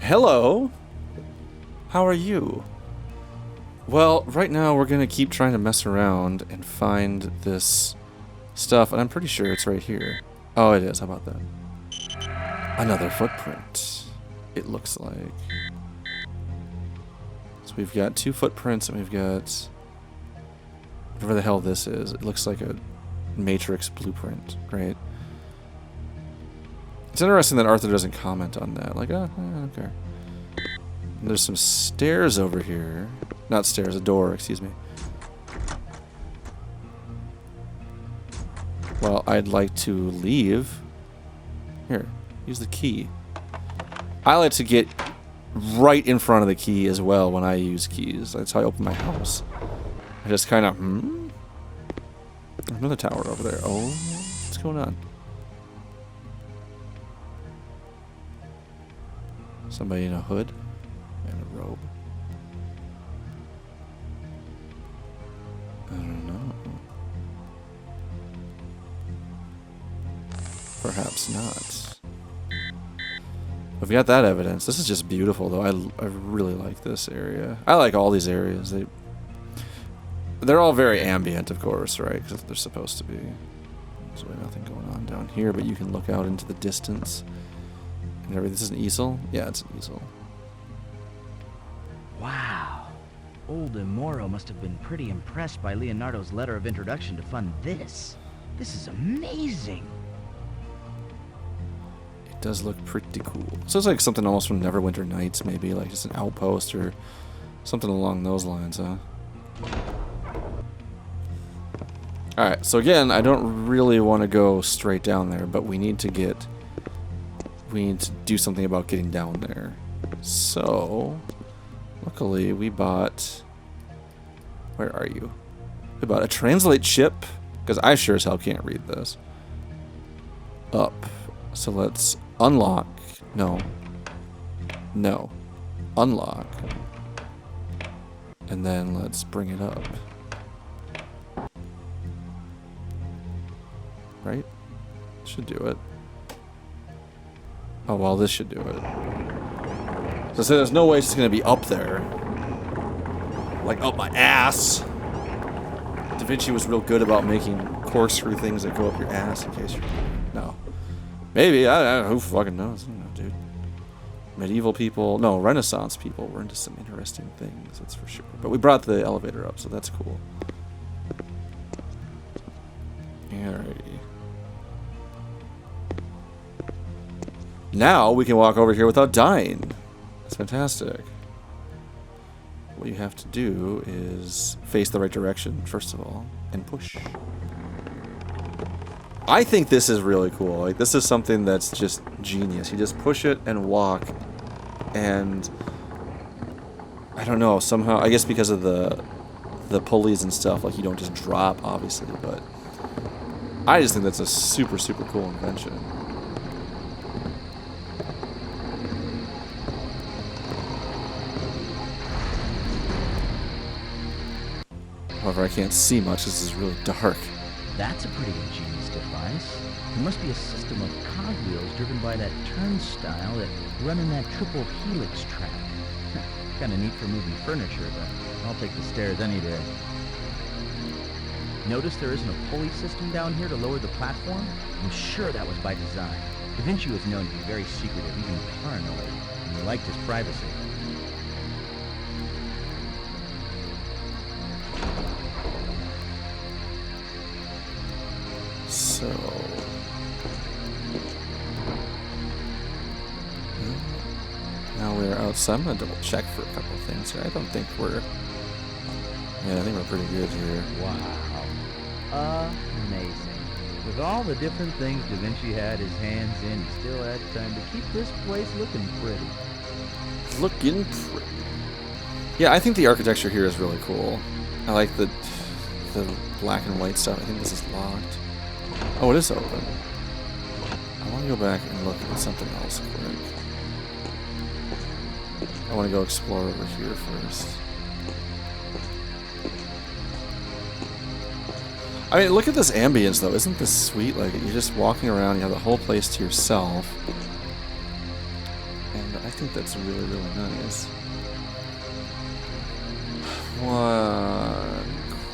Hello. How are you? Well, right now we're gonna keep trying to mess around and find this stuff, and I'm pretty sure it's right here. Oh, it is. How about that? Another footprint, it looks like. So we've got 2 footprints, and we've got whatever the hell this is. It looks like a Matrix blueprint, right? It's interesting that Arthur doesn't comment on that. Like, oh, I don't care. And there's some stairs over here. Not stairs, a door, excuse me. Well, I'd like to leave. Here, use the key. I like to get right in front of the key as well when I use keys. That's how I open my house. I just kind of, Another tower over there. Oh, what's going on? Somebody in a hood and a robe. I don't know. Perhaps not. We've got that evidence. This is just beautiful, though. I really like this area. I like all these areas. They're all very ambient, of course, right? Because they're supposed to be. There's really nothing going on down here, but you can look out into the distance. And everything. This is an easel? Yeah, it's an easel. Wow. Old Moro must have been pretty impressed by Leonardo's letter of introduction to fund this. This is amazing. It does look pretty cool. So it's like something almost from Neverwinter Nights, maybe. Like just an outpost or something along those lines, huh? Alright, so again, I don't really want to go straight down there, but we need to do something about getting down there. So, luckily we bought... Where are you? We bought a translate chip, because I sure as hell can't read this. Up. So let's unlock. No. No. Unlock. And then let's bring it up. Right? Should do it. Oh, well, this should do it. So there's no way it's going to be up there. Like, up my ass. Da Vinci was real good about making corkscrew things that go up your ass in case you're... No. Maybe. I don't know. Who fucking knows? I don't know, dude. Medieval people... No, Renaissance people were into some interesting things, that's for sure. But we brought the elevator up, so that's cool. Alrighty. Now we can walk over here without dying. That's fantastic. What you have to do is face the right direction, first of all, and push. I think this is really cool. Like, this is something that's just genius. You just push it and walk, and I don't know, somehow, I guess because of the pulleys and stuff, like, you don't just drop, obviously, but I just think that's a super, super cool invention. However, I can't see much. This is really dark. That's a pretty ingenious device. There must be a system of cogwheels driven by that turnstile that run in that triple helix track. Kinda neat for moving furniture, but I'll take the stairs any day. Notice there isn't a pulley system down here to lower the platform? I'm sure that was by design. Da Vinci was known to be very secretive, even paranoid, and he liked his privacy. So... Now we're outside. I'm going to double check for a couple of things here. I don't think we're... Yeah, I think we're pretty good here. Wow. Amazing. With all the different things Da Vinci had his hands in, he still had time to keep this place looking pretty. Looking pretty. Yeah, I think the architecture here is really cool. I like the black and white stuff. I think this is locked. Oh, it is open. I want to go back and look at something else quick. I want to go explore over here first. I mean, look at this ambience, though. Isn't this sweet? Like, you're just walking around, you have the whole place to yourself. And I think that's really, really nice. One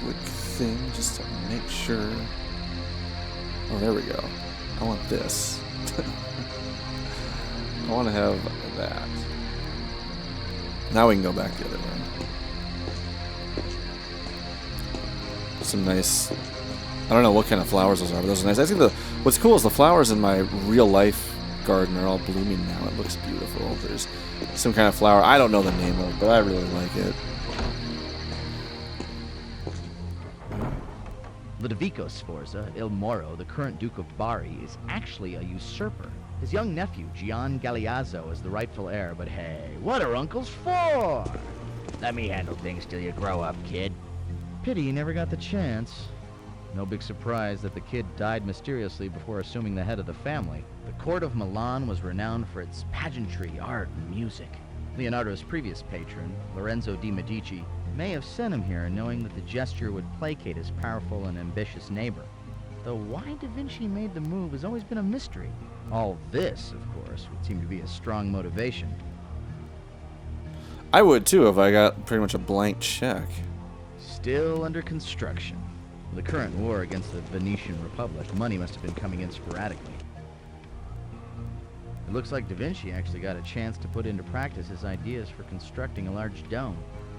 quick thing just to make sure. Oh, there we go. I want this. I want to have that. Now we can go back the other way. Some nice... I don't know what kind of flowers those are, but those are nice. I think what's cool is the flowers in my real life garden are all blooming now. It looks beautiful. There's some kind of flower. I don't know the name of it, but I really like it. Ludovico Sforza, Il Moro, the current Duke of Bari, is actually a usurper. His young nephew, Gian Galeazzo, is the rightful heir, but hey, what are uncles for? Let me handle things till you grow up, kid. Pity he never got the chance. No big surprise that the kid died mysteriously before assuming the head of the family. The court of Milan was renowned for its pageantry, art, and music. Leonardo's previous patron, Lorenzo di Medici, may have sent him here knowing that the gesture would placate his powerful and ambitious neighbor. Though why Da Vinci made the move has always been a mystery. All this, of course, would seem to be a strong motivation. I would too if I got pretty much a blank check. Still under construction. With the current war against the Venetian Republic, money must have been coming in sporadically. It looks like Da Vinci actually got a chance to put into practice his ideas for constructing a large dome.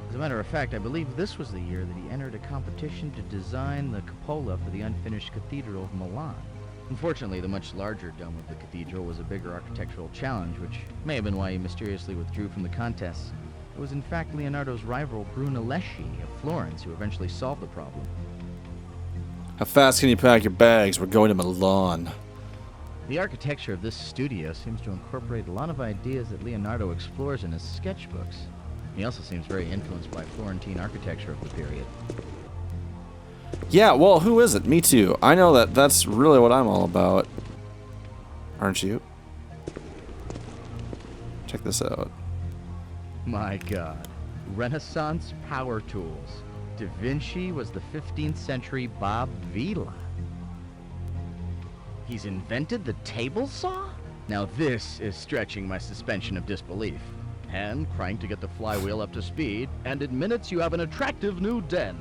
As a matter of fact, I believe this was the year that he entered a competition to design the cupola for the unfinished Cathedral of Milan. Unfortunately, the much larger dome of the cathedral was a bigger architectural challenge, which may have been why he mysteriously withdrew from the contest. It was in fact Leonardo's rival Brunelleschi of Florence who eventually solved the problem. How fast can you pack your bags? We're going to Milan. The architecture of this studio seems to incorporate a lot of ideas that Leonardo explores in his sketchbooks. He also seems very influenced by Florentine architecture of the period. Yeah, well, who is it? Me too. I know that that's really what I'm all about. Aren't you? Check this out. My God. Renaissance power tools. Da Vinci was the 15th century Bob Vila. He's invented the table saw? Now this is stretching my suspension of disbelief. Hand crank to get the flywheel up to speed, and in minutes you have an attractive new den.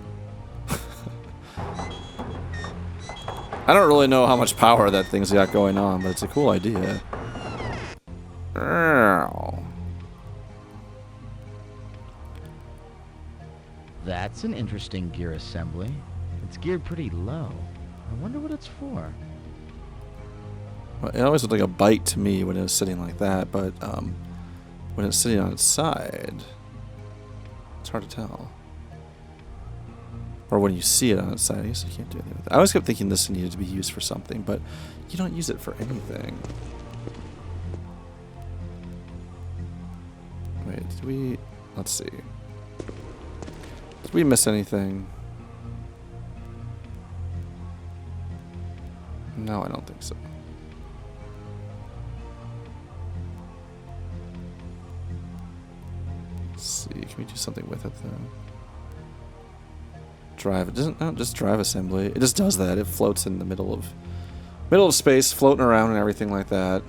I don't really know how much power that thing's got going on, but it's a cool idea. That's an interesting gear assembly. It's geared pretty low. I wonder what it's for. Well, it always looked like a bike to me when it was sitting like that, but when it's sitting on its side, it's hard to tell. Or when you see it on its side, I guess you can't do anything with it. I always kept thinking this needed to be used for something, but you don't use it for anything. Wait, did we... Let's see. Did we miss anything? No, I don't think so. Let's see, can we do something with it though? Drive, it doesn't, no, just drive assembly. It just does that. It floats in the middle of space, floating around and everything like that.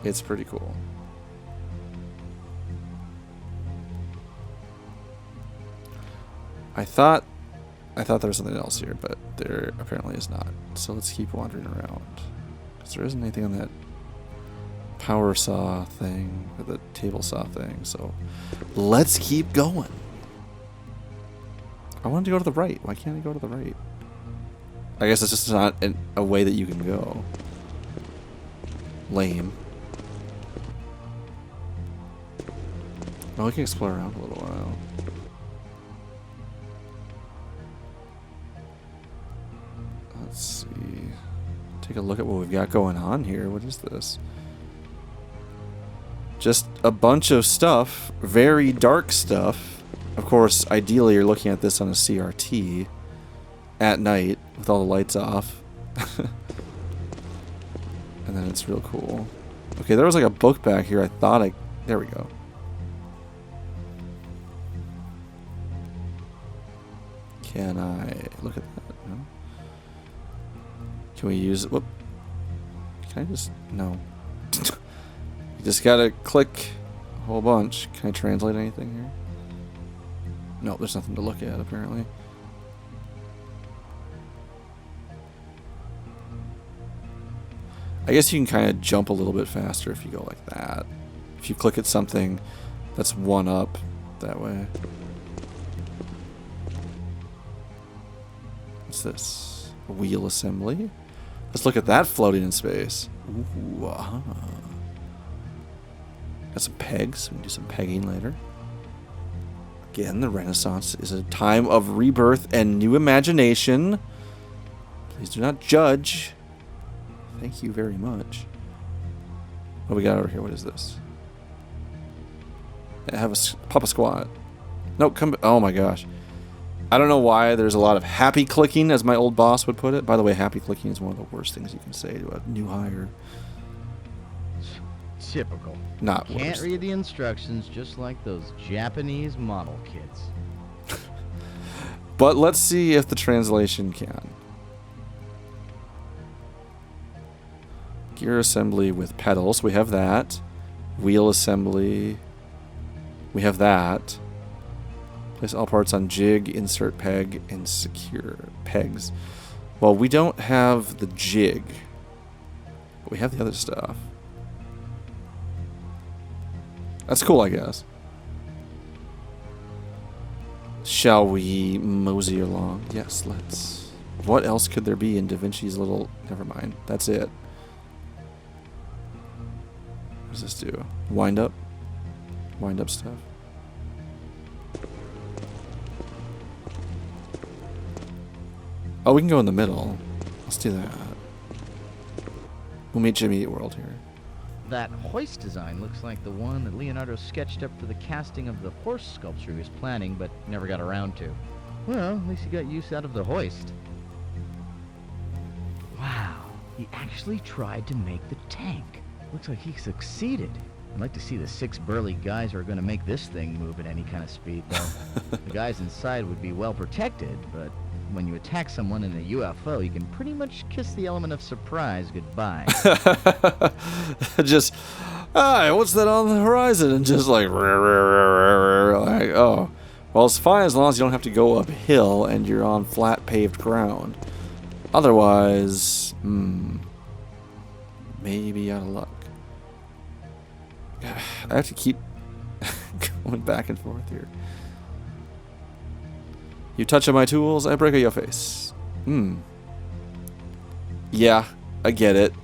It's pretty cool. I thought there was something else here, but there apparently is not. So let's keep wandering around. Because there isn't anything on that power saw thing, or the table saw thing, so let's keep going. I wanted to go to the right. Why can't I go to the right? I guess it's just not a way that you can go. Lame. Well, we can explore around a little while. Let's see. Take a look at what we've got going on here. What is this? Just a bunch of stuff. Very dark stuff. Of course, ideally you're looking at this on a CRT at night with all the lights off. And then it's real cool. Okay, there was like a book back here. There we go. Can I look at that? No? Can we use it? Whoop. Can I just... No. Just gotta click a whole bunch. Can I translate anything here? No, there's nothing to look at, apparently. I guess you can kind of jump a little bit faster if you go like that. If you click at something that's one up that way. What's this? A wheel assembly? Let's look at that floating in space. Ooh, got some pegs. We can do some pegging later. Again, the Renaissance is a time of rebirth and new imagination. Please do not judge. Thank you very much. What do we got over here? What is this? I have a Papa Squat. No, come. Oh my gosh. I don't know why there's a lot of happy clicking, as my old boss would put it. By the way, happy clicking is one of the worst things you can say to a new hire. Typical. Not Can't worse. read the instructions, just like those Japanese model kids. But let's see if the translation can. Gear assembly with pedals. We have that. Wheel assembly. We have that. Place all parts on jig, insert peg, and secure pegs. Well, we don't have the jig. But we have the other stuff. That's cool, I guess. Shall we mosey along? Yes, let's. What else could there be in Da Vinci's little... Never mind. That's it. What does this do? Wind up? Wind up stuff? Oh, we can go in the middle. Let's do that. We'll meet Jimmy Eat World here. That hoist design looks like the one that Leonardo sketched up for the casting of the horse sculpture he was planning, but never got around to. Well, at least he got use out of the hoist. Wow, he actually tried to make the tank. Looks like he succeeded. I'd like to see the 6 burly guys who are going to make this thing move at any kind of speed, though. The guys inside would be well protected, but when you attack someone in a UFO, you can pretty much kiss the element of surprise goodbye. Just, hi, what's that on the horizon? And just like, like, oh. Well, it's fine as long as you don't have to go uphill and you're on flat paved ground. Otherwise, maybe out of luck. I have to keep going back and forth here. You touch on my tools, I break your face. Yeah, I get it.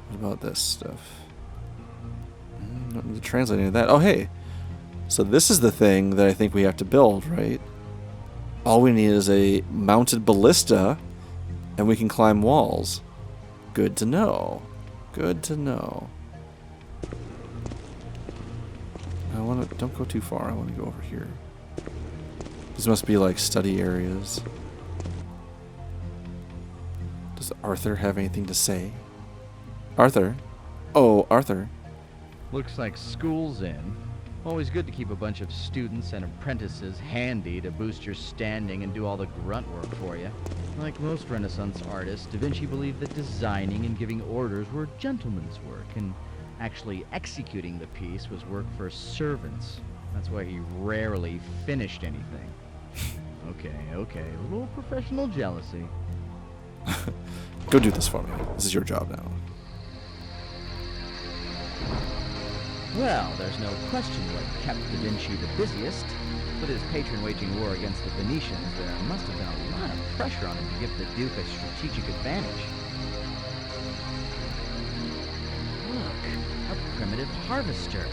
What about this stuff? Don't need to translate any of that. Oh, hey. So this is the thing that I think we have to build, right? All we need is a mounted ballista, and we can climb walls. Good to know. Good to know. Don't go too far. I want to go over here. These must be like study areas. Does Arthur have anything to say? Arthur? Oh, Arthur. Looks like school's in. Always good to keep a bunch of students and apprentices handy to boost your standing and do all the grunt work for you. Like most Renaissance artists, Da Vinci believed that designing and giving orders were gentleman's work, and actually executing the piece was work for servants. That's why he rarely finished anything. Okay, a little professional jealousy. Go do this for me. This is your job now. Well, there's no question what kept Da Vinci the busiest. With his patron waging war against the Venetians, there must have been a lot of pressure on him to give the Duke a strategic advantage. Look, a primitive harvester.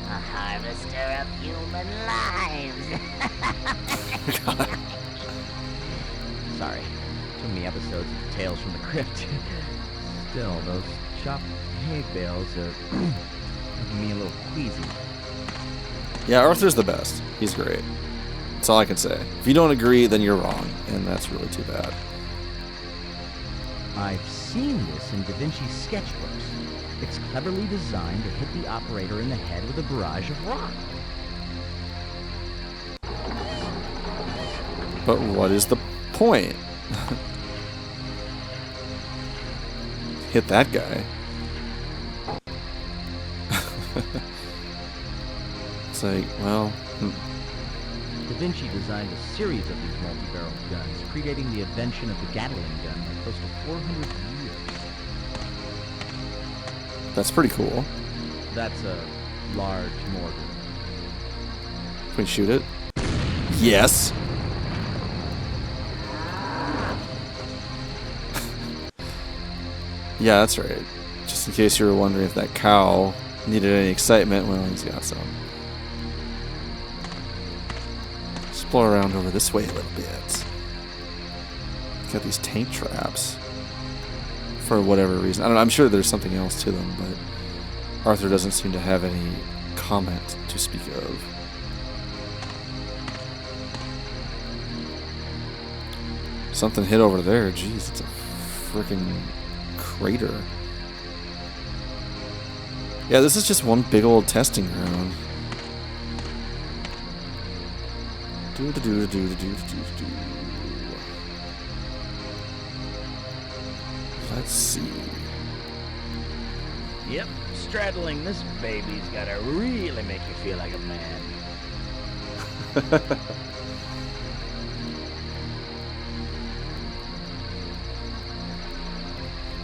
A harvester of human lives. Sorry, too many episodes of Tales from the Crypt. Still, those chopped hay bales are making me a little queasy. Yeah, Arthur's the best. He's great. That's all I can say. If you don't agree, then you're wrong, and that's really too bad. I've seen this in Da Vinci's sketchbooks. It's cleverly designed to hit the operator in the head with a barrage of rock. But what is the point? It's like, well... Da Vinci designed a series of these multi-barreled guns, predating the invention of the Gatling gun by close to 400 years. That's pretty cool. That's a large mortar. Can we shoot it? Yes! Yeah, that's right. Just in case you were wondering if that cow needed any excitement, well, he's got some. Explore around over this way a little bit. Got these tank traps. For whatever reason. I don't know, I'm sure there's something else to them, but Arthur doesn't seem to have any comment to speak of. Something hit over there. Jeez, it's a freaking crater. Yeah, this is just one big old testing ground. Let's see. Yep, straddling this baby's gotta really make you feel like a man.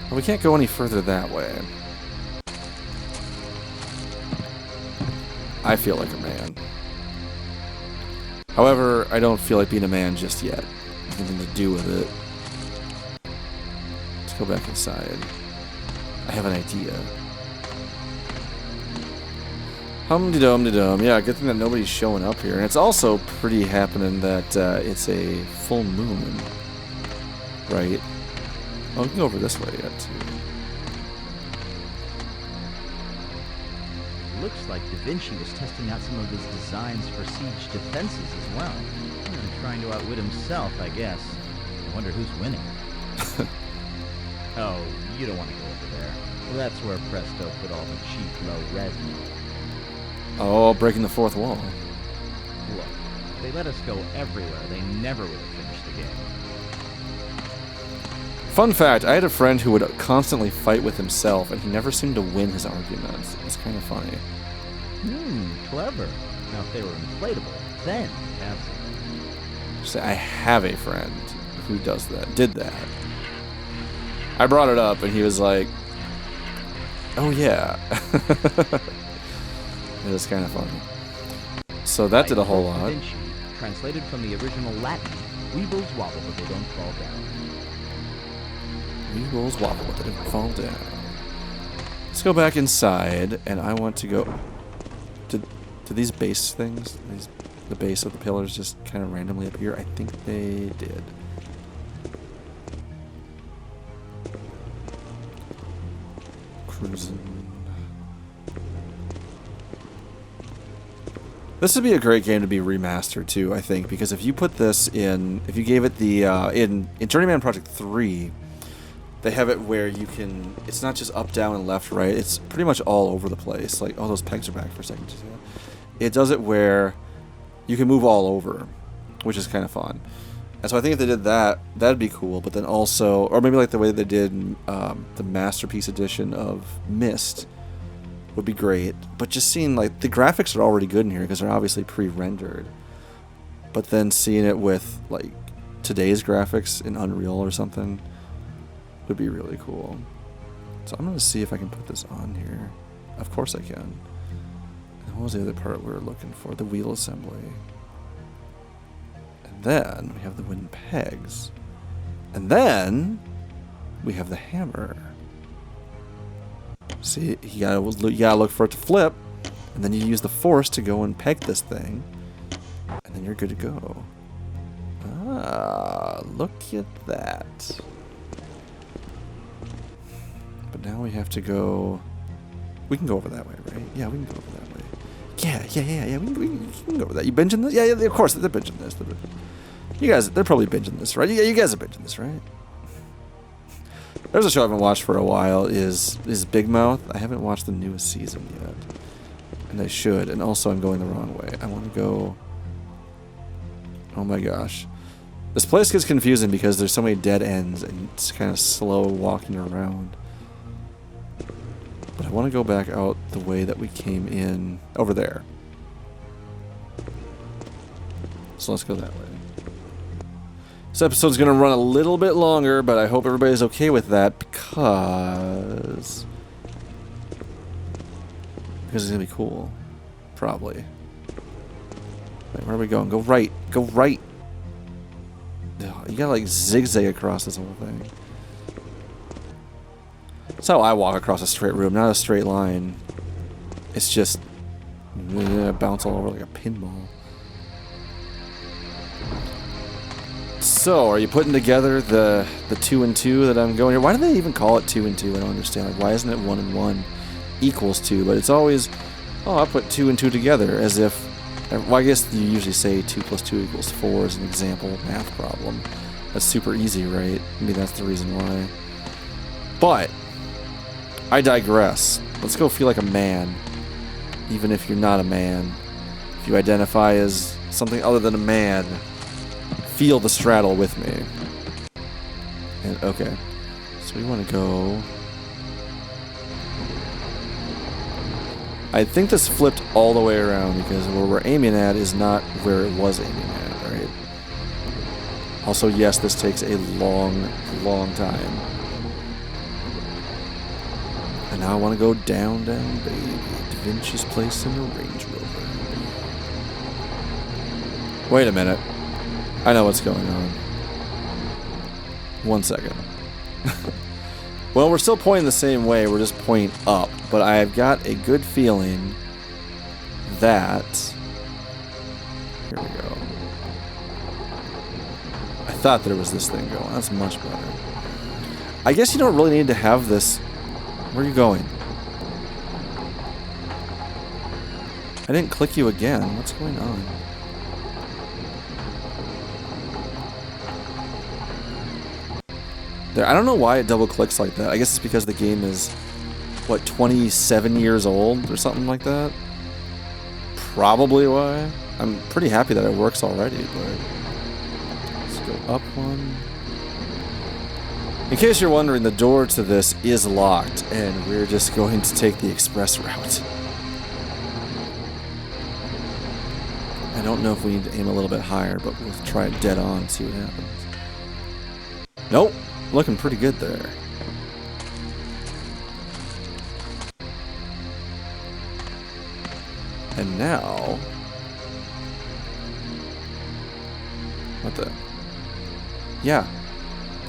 Well, we can't go any further that way. I feel like a man. However, I don't feel like being a man just yet. Nothing to do with it. Let's go back inside. I have an idea. Hum-de-dum-de-dum. Yeah, good thing that nobody's showing up here. And it's also pretty happening that it's a full moon. Right? Oh, we can go over this way yet, too. Looks like Da Vinci was testing out some of his designs for siege defenses as well. Trying to outwit himself, I guess. I wonder who's winning. Oh, you don't want to go over there. That's where Presto put all the cheap, low-res money. Oh, breaking the fourth wall. Look, if they let us go everywhere, they never would have finished the game. Fun fact, I had a friend who would constantly fight with himself, and he never seemed to win his arguments. It's kind of funny. Clever. Now, if they were inflatable, then you'd have some. Say, I have a friend who does that, did that. I brought it up, and he was like, oh yeah. It was kind of funny. So that did a whole lot. Da Vinci, translated from the original Latin, weebles wobble but they don't fall down. Weebles wobble but they don't fall down. Let's go back inside, and I want to go... Did these base things, the base of the pillars just kind of randomly appear? I think they did. Cruising. This would be a great game to be remastered too, I think, because if you put this in, if you gave it the in Journeyman Project 3, they have it where you can, it's not just up, down, and left, right. It's pretty much all over the place. Like, oh, those pegs are back for a second. It does it where you can move all over, which is kind of fun. And so I think if they did that, that'd be cool. But then also, or maybe like the way they did the Masterpiece Edition of Myst would be great. But just seeing, like, the graphics are already good in here because they're obviously pre-rendered. But then seeing it with, like, today's graphics in Unreal or something would be really cool. So I'm going to see if I can put this on here. Of course I can. And what was the other part we were looking for? The wheel assembly. And then we have the wooden pegs. And then we have the hammer. See, you gotta look for it to flip, and then you use the force to go and peg this thing, and then you're good to go. Ah, look at that. But now we have to go... We can go over that way, right? Yeah, we can go over that way. Yeah, we can go over that. You binging this? Yeah, of course, they're binging this. You guys, they're probably binging this, right? You guys are binging this, right? There's a show I haven't watched for a while, is Big Mouth. I haven't watched the newest season yet. And I should, and also I'm going the wrong way. I want to go... Oh my gosh. This place gets confusing because there's so many dead ends, and it's kind of slow walking around. But I want to go back out the way that we came in over there. So let's go that way. This episode's going to run a little bit longer, but I hope everybody's okay with that because it's going to be cool. Probably. Wait, where are we going? Go right. Go right. Ugh, you gotta like zigzag across this whole thing. That's how I walk across a straight room, not a straight line. It's just bounce all over like a pinball. So, are you putting together the 2 and 2 that I'm going here? Why do they even call it 2 and 2? I don't understand. Like, why isn't it 1 and 1 equals 2? But it's always, oh, I put 2 and 2 together as if. Well, I guess you usually say 2 plus 2 equals 4 as an example math problem. That's super easy, right? Maybe that's the reason why. But I digress. Let's go feel like a man, even if you're not a man. If you identify as something other than a man. Feel the straddle with me. And okay, so we want to go. I think this flipped all the way around because where we're aiming at is not where it was aiming at, right? Also, yes, this takes a long, long time. And now I want to go down, down, baby. Da Vinci's place in the Range Rover. Wait a minute. I know what's going on. 1 second. Well, we're still pointing the same way. We're just pointing up. But I've got a good feeling that... Here we go. I thought there was this thing going. That's much better. I guess you don't really need to have this... Where are you going? I didn't click you again. What's going on? There, I don't know why it double clicks like that. I guess it's because the game is, what, 27 years old or something like that? Probably why. I'm pretty happy that it works already, but... Let's go up one. In case you're wondering, the door to this is locked, and we're just going to take the express route. I don't know if we need to aim a little bit higher, but we'll try it dead on and see what happens. Nope. Looking pretty good there. And now... What the... Yeah.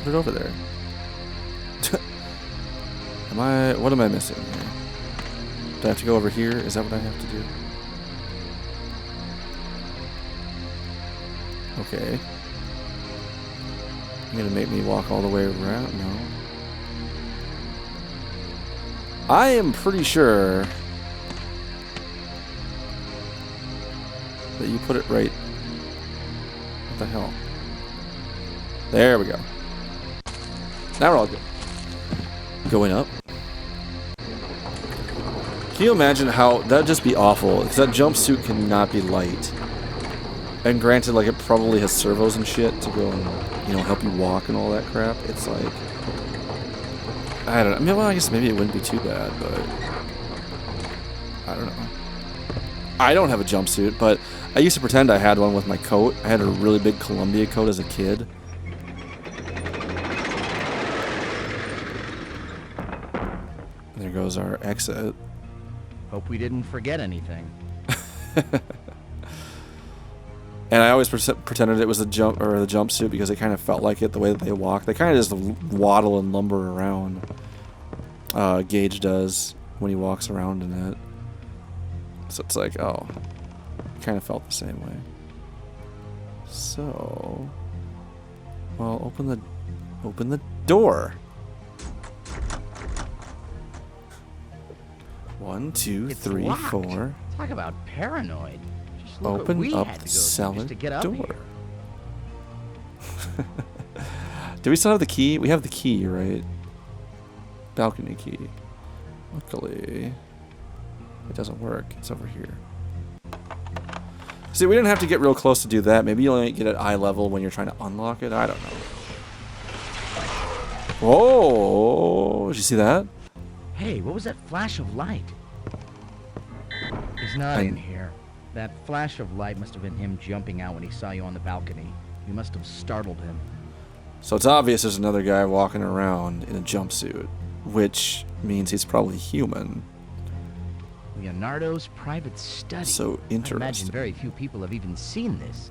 Put it over there. What am I missing here? Do I have to go over here? Is that what I have to do? Okay. You're gonna make me walk all the way around? No. I am pretty sure that you put it right. What the hell? There we go. Now we're all good. Going up. Can you imagine how that'd just be awful? Because that jumpsuit cannot be light. And granted, like, it probably has servos and shit to go and, you know, help you walk and all that crap. It's like, I don't know. I mean, well, I guess maybe it wouldn't be too bad, but I don't know. I don't have a jumpsuit, but I used to pretend I had one with my coat. I had a really big Columbia coat as a kid. There goes our exit. Hope we didn't forget anything. And I always pretended it was the jumpsuit because it kind of felt like it the way that they walk. They kind of just waddle and lumber around. Gage does when he walks around in it. So it's like, oh, it kind of felt the same way. So, well, open the door. 1, 2, 3, 4. Talk about paranoid. Just look what Open we up had to the go through cellar just to get up door. here. Do we still have the key? We have the key, right? Balcony key. Luckily, it doesn't work. It's over here. See, we didn't have to get real close to do that. Maybe you only get at eye level when you're trying to unlock it. I don't know. Whoa! Did you see that? Hey, Hey, what was that flash of light? He's not in here. That flash of light must have been him jumping out when he saw you on the balcony. You must have startled him. So it's obvious there's another guy walking around in a jumpsuit, which means he's probably human. Leonardo's private study. So I imagine interesting. very few people have even seen this.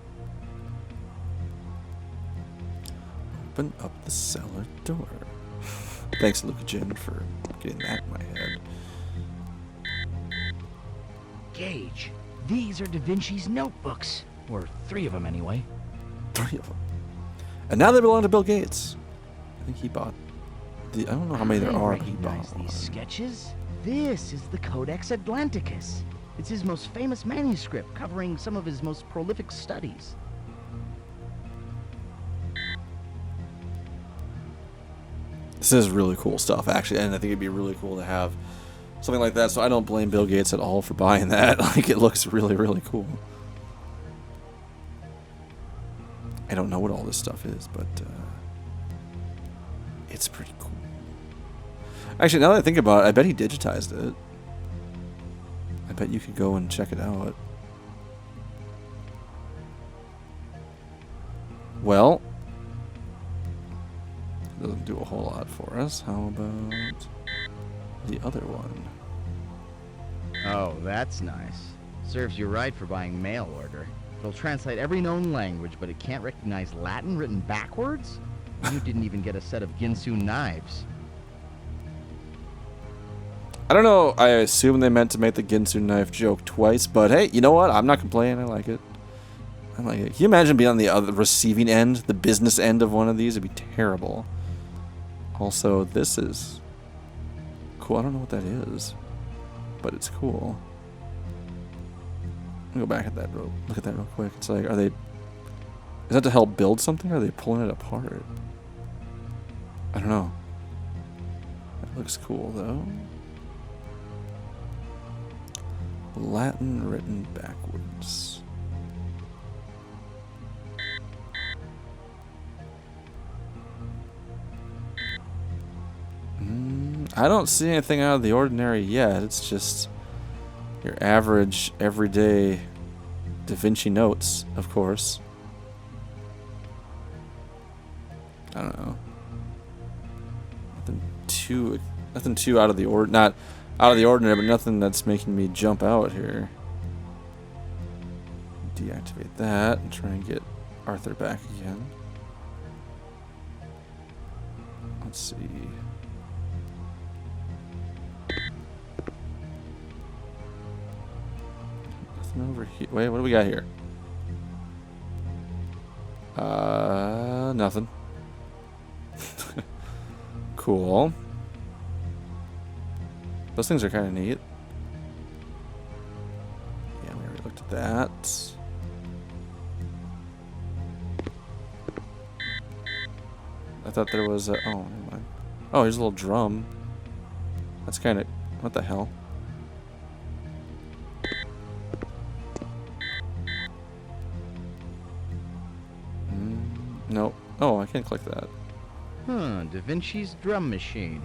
Open up the cellar door. Thanks, Luca Jin, for getting that in my head. Gage, these are Da Vinci's notebooks. Or 3 of them anyway. 3 of them. And now they belong to Bill Gates. I think he bought the... I don't know how many there are, but he bought recognize these one. sketches. This is the Codex Atlanticus. It's his most famous manuscript, covering some of his most prolific studies. This is really cool stuff, actually, and I think it'd be really cool to have something like that, so I don't blame Bill Gates at all for buying that. Like, it looks really, really cool. I don't know what all this stuff is, but it's pretty cool. Actually, now that I think about it, I bet he digitized it. I bet you could go and check it out. Well, doesn't do a whole lot for us. How about the other one? Oh, that's nice. Serves you right for buying mail order. It'll translate every known language, but it can't recognize Latin written backwards? You didn't even get a set of Ginsu knives. I don't know, I assume they meant to make the Ginsu knife joke twice, but hey, you know what? I'm not complaining. I like it. I like it. Can you imagine being on the other receiving end, the business end of one of these? It'd be terrible. Also, this is cool. I don't know what that is, but it's cool. Let me go back at that real, look at that real quick. It's like, are they, is that to help build something, or are they pulling it apart? I don't know. That looks cool, though. Latin written backwards. I don't see anything out of the ordinary yet. It's just your average, everyday Da Vinci notes, of course. I don't know. Nothing too out of the not out of the ordinary, but nothing that's making me jump out here. Deactivate that and try and get Arthur back again. Let's see. Nothing over here. Wait, what do we got here? Nothing. Cool. Those things are kind of neat. Yeah, we already looked at that. I thought there was a... Oh, never mind. Oh, here's a little drum. That's kind of... What the hell? Nope. Oh, I can't click that. Huh, Da Vinci's drum machine.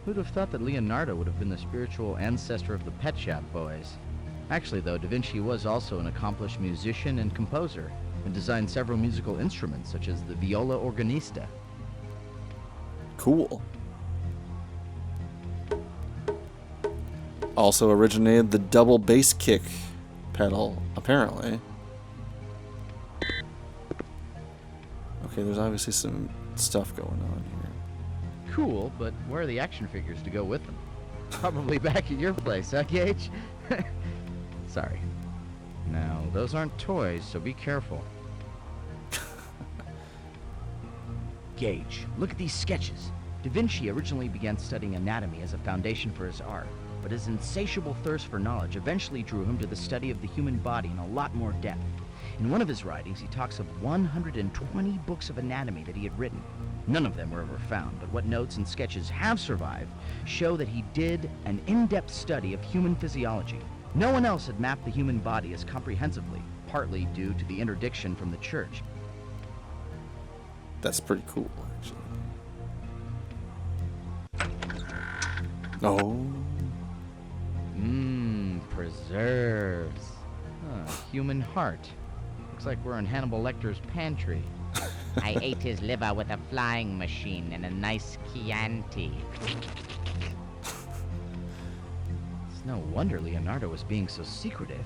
Who'd have thought that Leonardo would have been the spiritual ancestor of the Pet Shop Boys? Actually, though, Da Vinci was also an accomplished musician and composer, and designed several musical instruments, such as the viola organista. Cool. Also originated the double bass kick pedal, apparently. Okay, there's obviously some stuff going on here. Cool, but where are the action figures to go with them? Probably back at your place, huh, Gage? Sorry. Now, those aren't toys, so be careful. Gage, look at these sketches. Da Vinci originally began studying anatomy as a foundation for his art, but his insatiable thirst for knowledge eventually drew him to the study of the human body in a lot more depth. In one of his writings, he talks of 120 books of anatomy that he had written. None of them were ever found, but what notes and sketches have survived show that he did an in-depth study of human physiology. No one else had mapped the human body as comprehensively, partly due to the interdiction from the church. That's pretty cool, actually. Oh. Preserves. Human heart. Looks like we're in Hannibal Lecter's pantry. I ate his liver with a flying machine and a nice Chianti. It's no wonder Leonardo was being so secretive.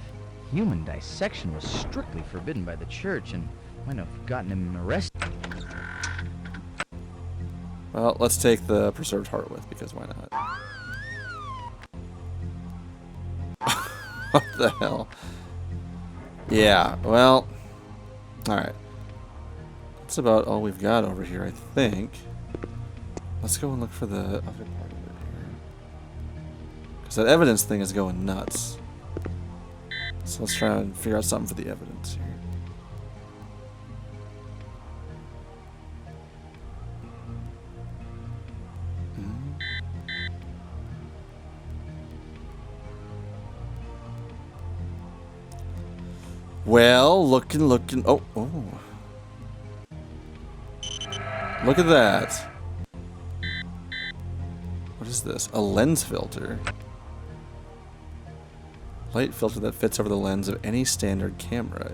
Human dissection was strictly forbidden by the church and might have gotten him arrested. Well, let's take the preserved heart with, because why not? What the hell? Yeah, well, alright. That's about all we've got over here, I think. Let's go and look for the other part of it here. Because that evidence thing is going nuts. So let's try and figure out something for the evidence here. Well, looking. Oh. Look at that. What is this? A lens filter. Light filter that fits over the lens of any standard camera.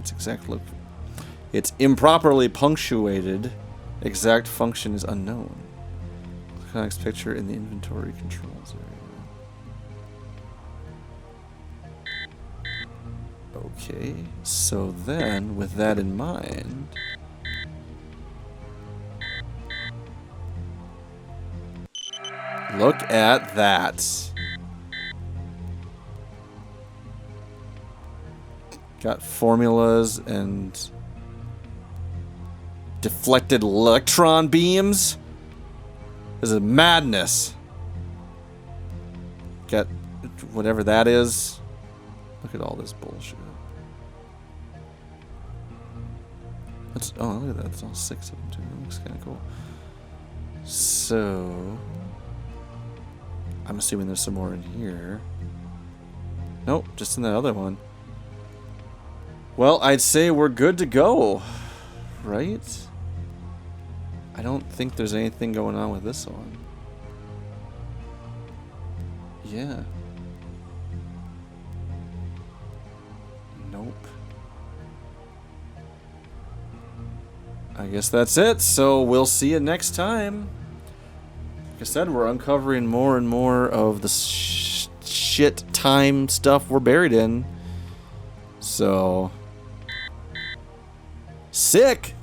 It's improperly punctuated. Exact function is unknown. Click on next picture in the inventory controls area. Okay, so then, with that in mind... Look at that. Got formulas and... deflected electron beams? This is madness. Got whatever that is. Look at all this bullshit. Oh, look at that. It's all 6 of them, too. That looks kind of cool. So... I'm assuming there's some more in here. Nope, just in that other one. Well, I'd say we're good to go. Right? I don't think there's anything going on with this one. Yeah. Nope. I guess that's it, so we'll see you next time. Like I said, we're uncovering more and more of the shit time stuff we're buried in. So... sick!